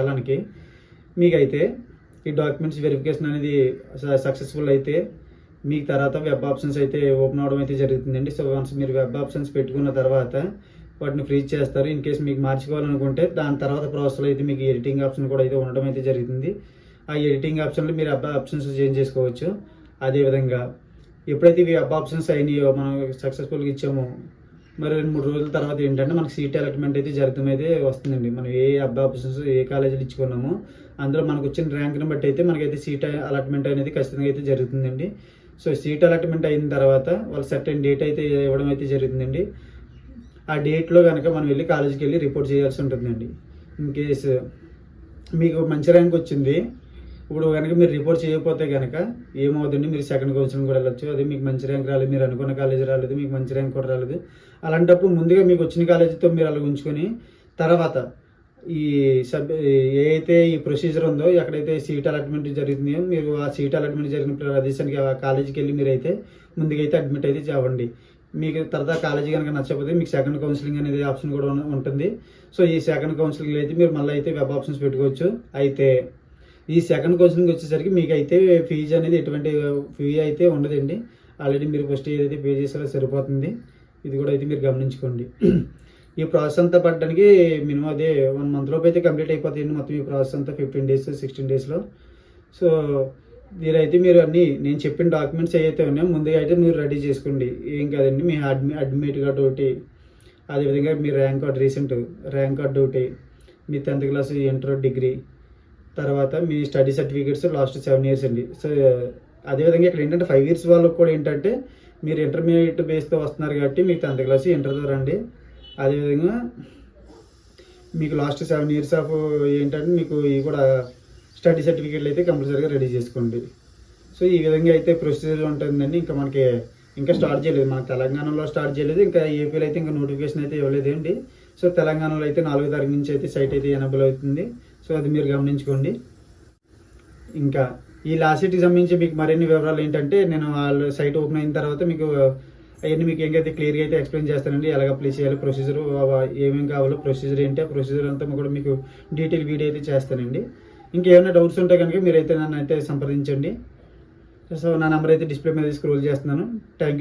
కాలానికి మీకైతే ఈ డాక్యుమెంట్స్ వెరిఫికేషన్ అనేది సక్సెస్ఫుల్ అయితే మీకు తర్వాత వెబ్ ఆప్షన్స్ అయితే ఓపెన్ అవడం అయితే జరుగుతుందండి. సో వన్స్ మీరు వెబ్ ఆప్షన్స్ పెట్టుకున్న తర్వాత వాటిని ఫ్రీజ్ చేస్తారు. ఇన్ కేసు మీకు మార్చుకోవాలనుకుంటే దాని తర్వాత ప్రాసెస్లో అయితే మీకు ఎడిటింగ్ ఆప్షన్ కూడా అయితే ఉండడం అయితే జరుగుతుంది. ఆ ఎడిటింగ్ ఆప్షన్లో మీరు వెబ్ ఆప్షన్స్ చేంజ్ చేసుకోవచ్చు. అదేవిధంగా ఎప్పుడైతే ఈ వెబ్ ఆప్షన్స్ అయినాయో మనం సక్సెస్ఫుల్గా ఇచ్చామో మరి 2-3 రోజుల తర్వాత ఏంటంటే మనకి సీట్ అలాట్మెంట్ అయితే జరుగుతుంది అయితే వస్తుందండి. మనం ఏ వెబ్ ఆప్షన్స్ ఏ కాలేజీలు ఇచ్చుకున్నామో అందులో మనకు వచ్చిన ర్యాంక్ని బట్టి అయితే మనకైతే సీట్ అలాట్మెంట్ అనేది ఖచ్చితంగా అయితే జరుగుతుందండి. సో సీట్ అలాట్మెంట్ అయిన తర్వాత వాళ్ళు సర్టెన్ డేట్ అయితే ఇవ్వడం అయితే జరుగుతుందండి. ఆ డేట్లో కనుక మనం వెళ్ళి కాలేజీకి వెళ్ళి రిపోర్ట్ చేయాల్సి ఉంటుందండి. ఇన్ కేసు మీకు మంచి ర్యాంక్ వచ్చింది, ఇప్పుడు కనుక మీరు రిపోర్ట్ చేయకపోతే కనుక ఏమవుతుందండి, మీరు సెకండ్ కౌన్సిలింగ్ కూడా వెళ్ళొచ్చు. అది మీకు మంచి ర్యాంక్ రాలేదు, మీరు అనుకున్న కాలేజీ రాలేదు, మీకు మంచి ర్యాంక్ కూడా రాలేదు. అలాంటప్పుడు ముందుగా మీకు వచ్చిన కాలేజీతో మీరు అలా ఉంచుకొని తర్వాత ఈ ఏ అయితే ఈ ప్రొసీజర్ ఉందో ఎక్కడైతే సీట్ అలాట్మెంట్ జరుగుతుందో మీరు ఆ సీట్ అలాట్మెంట్ జరిగిన ప్రదేశానికి ఆ కాలేజీకి వెళ్ళి మీరైతే ముందుగా అయితే అడ్మిట్ అయితే చేయండి. మీకు తర్వాత కాలేజీ కనుక నచ్చకపోతే మీకు సెకండ్ కౌన్సిలింగ్ అనేది ఆప్షన్ కూడా ఉంటుంది. సో ఈ సెకండ్ కౌన్సిలింగ్ అయితే మీరు మళ్ళీ అయితే వెబ్ ఆప్షన్స్ పెట్టుకోవచ్చు. అయితే ఈ సెకండ్ కౌన్సిలింగ్ వచ్చేసరికి మీకు అయితే ఫీజు అనేది ఎటువంటి ఫీ అయితే ఉండదండి. ఆల్రెడీ మీరు ఫస్ట్ ఏదైతే పే చేసారో సరిపోతుంది. ఇది కూడా అయితే మీరు గమనించుకోండి. ఈ ప్రాసెస్ అంతా పడడానికి మినిమం అదే 1 మంత్ లోపు అయితే కంప్లీట్ అయిపోతాయండి. మొత్తం ఈ ప్రాసెస్ అంతా 15 days 16 daysలో. సో మీరైతే మీరు అన్నీ నేను చెప్పిన డాక్యుమెంట్స్ ఏవైతే ఉన్నాయో ముందుగా అయితే మీరు రెడీ చేసుకోండి. ఏం కాదండి, మీ అడ్మిట్ కార్డు ఒకటి, అదేవిధంగా మీ rank card recent rank card ఒకటి, మీ 10th క్లాస్ ఇంటర్ డిగ్రీ, తర్వాత మీ స్టడీ సర్టిఫికేట్స్ లాస్ట్ 7 years అండి. సో అదేవిధంగా ఇక్కడ ఏంటంటే 5 years వాళ్ళకి కూడా ఏంటంటే మీరు ఇంటర్మీడియట్ బేస్తో వస్తున్నారు కాబట్టి మీకు 10th క్లాస్ ఇంటర్తో రండి. అదేవిధంగా మీకు లాస్ట్ 7 years ఆఫ్ ఏంటంటే మీకు ఇవి కూడా స్టడీ సర్టిఫికేట్లు అయితే కంపల్సరీగా రెడీ చేసుకోండి. సో ఈ విధంగా అయితే ప్రొసీజర్ ఉంటుందండి. ఇంకా మనకి ఇంకా స్టార్ట్ చేయలేదు, మనకు తెలంగాణలో స్టార్ట్ చేయలేదు, ఇంకా ఏపీలో అయితే ఇంకా నోటిఫికేషన్ అయితే ఇవ్వలేదండి. సో తెలంగాణలో అయితే 4వ తారీఖు నుంచి అయితే సైట్ అయితే ఎనేబుల్ అవుతుంది. సో అది మీరు గమనించుకోండి. ఇంకా ఈ లాస్ట్కి సంబంధించి మీకు మరిన్ని వివరాలు ఏంటంటే నేను వాళ్ళ సైట్ ఓపెన్ అయిన తర్వాత మీకు అవన్నీ మీకు ఏంకైతే క్లియర్గా అయితే ఎక్స్ప్లెయిన్ చేస్తానండి. ఎలాగ అప్లై చేయాలి, ప్రొసీజర్ ఏమేమి కావాలో, ప్రొసీజర్ ఏంటి, ఆ ప్రొసీజర్ అంతా కూడా మీకు డీటెయిల్ వీడియో అయితే చేస్తానండి. ఇంకేమైనా డౌట్స్ ఉంటే కనుక మీరైతే నన్ను అయితే సంప్రదించండి. సో నా నెంబర్ అయితే డిస్ప్లే మీద స్క్రోల్ చేస్తున్నాను. Thank you.